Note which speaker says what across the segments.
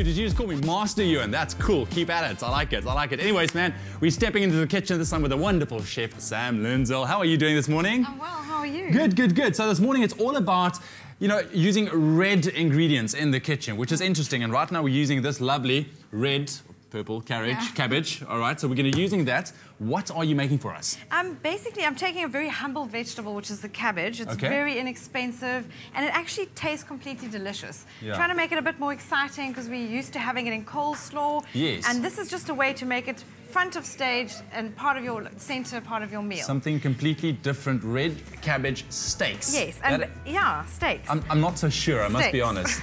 Speaker 1: Did you just call me Master Ewan? That's cool. Keep at it. I like it. I like it. Anyways, man, we're stepping into the kitchen this time with the wonderful chef, Sam Lindsell. How are you doing this morning?
Speaker 2: I'm well. How are you?
Speaker 1: Good, good, good. So this morning it's all about, using red ingredients in the kitchen, which is interesting. And right now we're using this lovely red, purple cabbage. All right, so we're going to be using that. What are you making for us?
Speaker 2: Basically, I'm taking a very humble vegetable, which is the cabbage. It's very inexpensive, and it actually tastes completely delicious.
Speaker 1: Yeah.
Speaker 2: Trying to make it a bit more exciting because we're used to having it in coleslaw.
Speaker 1: Yes.
Speaker 2: And this is just a way to make it front of stage and center part of your meal.
Speaker 1: Something completely different. Red cabbage steaks.
Speaker 2: Yes, and yeah, steaks.
Speaker 1: I'm not so sure. I must be honest.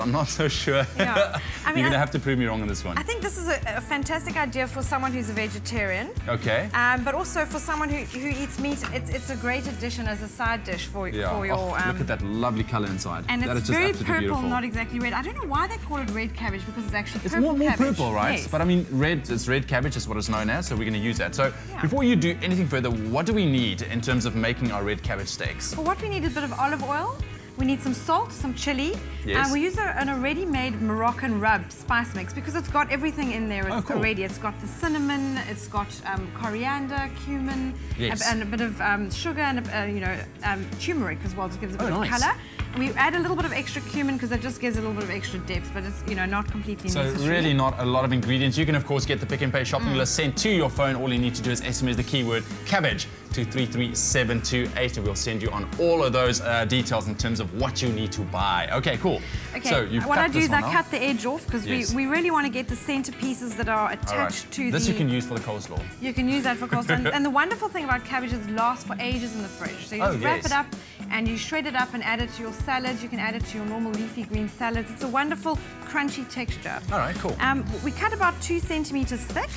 Speaker 1: I'm not so sure.
Speaker 2: Yeah.
Speaker 1: You're going to have to prove me wrong on this one.
Speaker 2: I think this is a fantastic idea for someone who's a vegetarian.
Speaker 1: Okay.
Speaker 2: But also for someone who eats meat, it's a great addition as a side dish for your.
Speaker 1: Look at that lovely colour inside.
Speaker 2: And
Speaker 1: that
Speaker 2: it's
Speaker 1: is just
Speaker 2: very
Speaker 1: absolutely
Speaker 2: purple,
Speaker 1: beautiful.
Speaker 2: not exactly red. I don't know why they call it red cabbage because it's actually
Speaker 1: it's
Speaker 2: purple
Speaker 1: more
Speaker 2: cabbage.
Speaker 1: purple, right?
Speaker 2: Yes.
Speaker 1: But I mean, it's red cabbage is what it's known as, so we're going to use that. So before you do anything further, what do we need in terms of making our red cabbage steaks?
Speaker 2: Well, what we need is a bit of olive oil. We need some salt, some chili.
Speaker 1: Yes.
Speaker 2: We use an already made Moroccan rub spice mix because it's got everything in there already. It's got the cinnamon, it's got coriander, cumin, and a bit of sugar and turmeric as well to give it a bit of colour. And we add a little bit of extra cumin because that just gives a little bit of extra depth, but it's not completely necessary. So
Speaker 1: really not a lot of ingredients. You can of course get the Pick and Pay shopping list sent to your phone. All you need to do is SMS the keyword cabbage to 33728 and we'll send you on all of those details in terms of what you need to buy. Okay, cool.
Speaker 2: Okay,
Speaker 1: so you've
Speaker 2: what
Speaker 1: cut
Speaker 2: I do is I
Speaker 1: now.
Speaker 2: cut the edge off because we really want to get the center pieces that are attached to
Speaker 1: this you can use for the coleslaw.
Speaker 2: You can use that for coleslaw. And the wonderful thing about cabbage is it lasts for ages in the fridge. So you just wrap it up and you shred it up and add it to your salads. You can add it to your normal leafy green salads. It's a wonderful crunchy texture.
Speaker 1: All right, cool.
Speaker 2: We cut about 2 centimeters thick.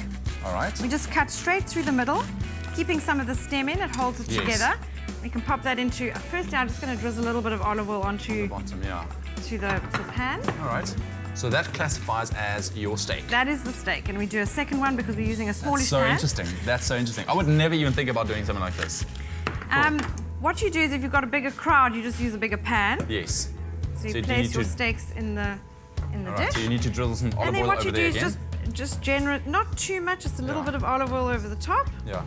Speaker 1: All right.
Speaker 2: We just cut straight through the middle, keeping some of the stem in. It holds it together. We can pop that into. Firstly, I'm just going to drizzle a little bit of olive oil onto
Speaker 1: the bottom,
Speaker 2: to the pan.
Speaker 1: All right. So that classifies as your steak.
Speaker 2: That is the steak, and we do a second one because we're using a smallish pan.
Speaker 1: That's so interesting. That's so interesting. I would never even think about doing something like this. Cool.
Speaker 2: What you do is if you've got a bigger crowd, you just use a bigger pan.
Speaker 1: Yes.
Speaker 2: So you place your steaks in the dish.
Speaker 1: So you need to drizzle some olive oil over there again.
Speaker 2: And then what you do is just generate, not too much, just a little bit of olive oil over the top.
Speaker 1: Yeah.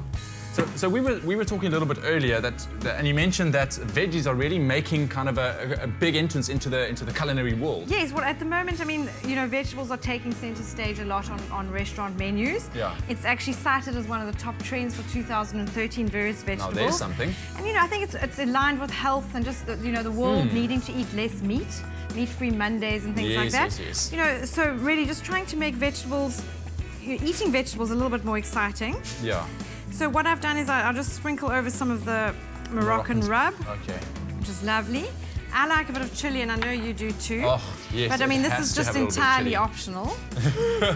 Speaker 1: So we were talking a little bit earlier and you mentioned that veggies are really making kind of a big entrance into the culinary world.
Speaker 2: Yes, well at the moment, I mean, vegetables are taking center stage a lot on restaurant menus.
Speaker 1: Yeah.
Speaker 2: It's actually cited as one of the top trends for 2013, various vegetables.
Speaker 1: Now there's something.
Speaker 2: And I think it's aligned with health and just the world needing to eat less meat, meat-free Mondays and things like that.
Speaker 1: Yes.
Speaker 2: So really just trying to make eating vegetables a little bit more exciting.
Speaker 1: Yeah.
Speaker 2: So what I've done is I'll just sprinkle over some of the Moroccan rub, which is lovely. I like a bit of chili, and I know you do too.
Speaker 1: Oh, yes.
Speaker 2: But I mean, this is just entirely optional.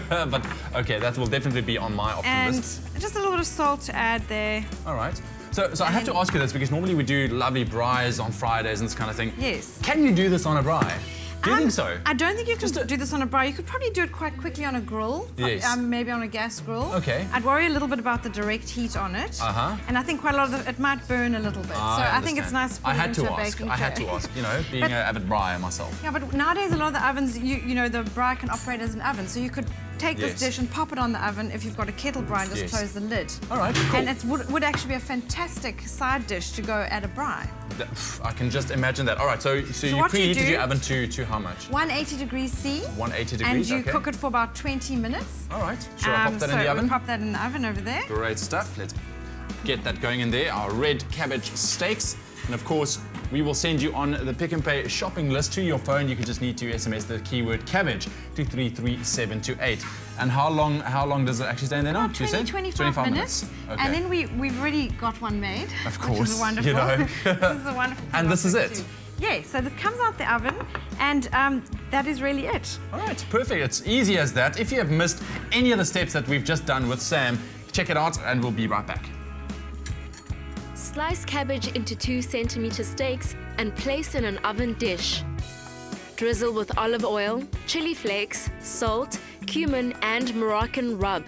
Speaker 1: But okay, that will definitely be on my option list.
Speaker 2: And just a little bit of salt to add there.
Speaker 1: All right. So I have to ask you this because normally we do lovely braais on Fridays and this kind of thing.
Speaker 2: Yes.
Speaker 1: Can you do this on a braai? Do you think so?
Speaker 2: I don't think you can do this on a braai. You could probably do it quite quickly on a grill.
Speaker 1: Yes.
Speaker 2: Maybe on a gas grill.
Speaker 1: Okay.
Speaker 2: I'd worry a little bit about the direct heat on it. And I think quite a lot of it might burn a little bit. So I think it's nice to put it into a baking tray.
Speaker 1: I had to ask, being an avid braaier myself.
Speaker 2: Yeah, but nowadays a lot of the ovens, the braai can operate as an oven. So you could take this dish and pop it on the oven if you've got a kettle braai and just close the lid.
Speaker 1: All right, cool.
Speaker 2: And it would actually be a fantastic side dish to go at a braai.
Speaker 1: I can just imagine that. All right, so you preheated your oven to how much?
Speaker 2: 180 degrees C.
Speaker 1: 180 degrees,
Speaker 2: And you cook it for about 20 minutes.
Speaker 1: All right. Sure, I'll pop that in the oven?
Speaker 2: We'll pop that in the oven over there.
Speaker 1: Great stuff. Let's get that going in there. Our red cabbage steaks. And of course, we will send you on the Pick and Pay shopping list to your phone. You can just need to SMS the keyword cabbage to 33728. And how long does it actually stay in there now?
Speaker 2: 25 minutes.
Speaker 1: Okay.
Speaker 2: And then we've already got one made.
Speaker 1: Of course.
Speaker 2: Which is wonderful. This is a wonderful thing.
Speaker 1: And this is it?
Speaker 2: Yeah, so that comes out the oven, and that is really it.
Speaker 1: All right, perfect. It's easy as that. If you have missed any of the steps that we've just done with Sam, check it out and we'll be right back.
Speaker 3: Slice cabbage into 2 centimeter steaks and place in an oven dish. Drizzle with olive oil, chili flakes, salt, cumin and Moroccan rub.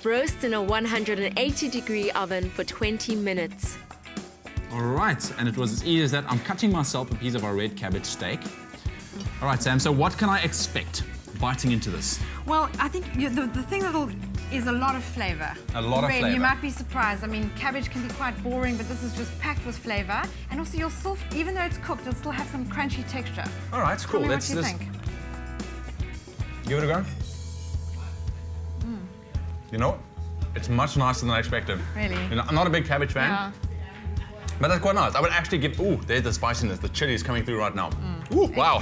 Speaker 3: Roast in a 180-degree oven for 20 minutes.
Speaker 1: All right, and it was as easy as that. I'm cutting myself a piece of our red cabbage steak. All right, Sam, so what can I expect biting into this?
Speaker 2: Well, I think the thing is a lot of flavour.
Speaker 1: A lot of flavour.
Speaker 2: You might be surprised. I mean, cabbage can be quite boring, but this is just packed with flavour. And also, you'll still, even though it's cooked, it'll still have some crunchy texture.
Speaker 1: All right, cool.
Speaker 2: Tell me what you think.
Speaker 1: Give it a go. You know, it's much nicer than I expected.
Speaker 2: Really?
Speaker 1: You know, I'm not a big cabbage fan.
Speaker 2: Yeah.
Speaker 1: But that's quite nice. I would actually give, ooh, there's the spiciness. The chili is coming through right now. Ooh, wow.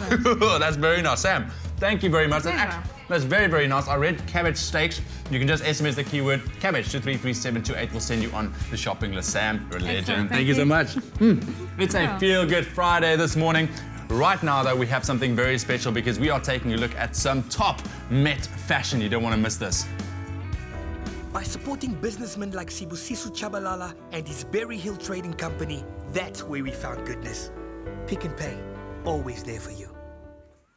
Speaker 1: That's very nice. Sam, thank you very much. That's very, very nice. Our red cabbage steaks. You can just SMS the keyword cabbage to 33728. We'll send you on the shopping list. Sam, you're a legend. Thank you so much. It's a feel-good Friday this morning. Right now, though, we have something very special because we are taking a look at some top Met fashion. You don't want to miss this.
Speaker 4: By supporting businessmen like Sibusiso Chabalala and his Berry Hill Trading Company, that's where we found goodness. Pick and Pay, always there for you.